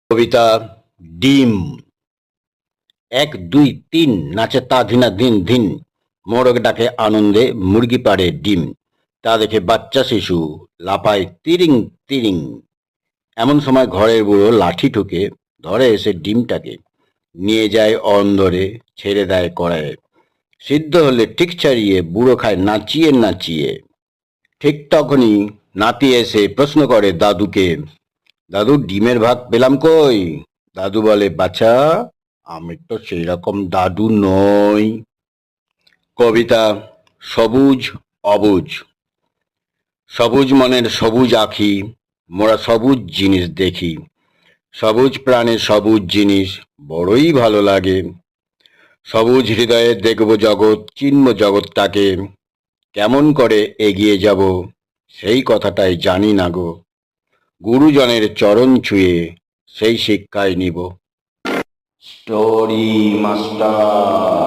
কবিতা ডিম। 1 2 3 নাচে তা ধিনা ধিন ধিন, মোরগ ডাকে আনন্দে মুরগি পাড়ে ডিম। তা দেখে বাচ্চা শিশু লাপায় তিরিং তিরিং। এমন সময় ঘরের বুড়ো লাঠি ঠুকে ধরে এসে ডিমটাকে, নিয়ে যায় অন্দরে, ছেড়ে দেয় কড়াইয়ে। সিদ্ধ হলে ঠিক ছাড়িয়ে বুড়ো খায় নাচিয়ে নাচিয়ে। ঠিক তখনই নাতি এসে প্রশ্ন করে দাদুকে, দাদু ডিমের ভাগ পেলাম কই? দাদু বলে, বাছা, আমি তো সেই রকম দাদু নই। কবিতা সবুজ অবুজ। সবুজ মনের সবুজ আঁখি, মোরা সবুজ জিনিস দেখি। সবুজ প্রাণে সবুজ জিনিস বড়ই ভালো লাগে। সবুজ হৃদয়ে দেখব জগৎ, চিনব জগৎটাকে। কেমন করে এগিয়ে যাব সেই কথাটাই জানি না গো। গুরুজনের চরণ ছুঁয়ে সেই শিক্ষাই নিব। Story master.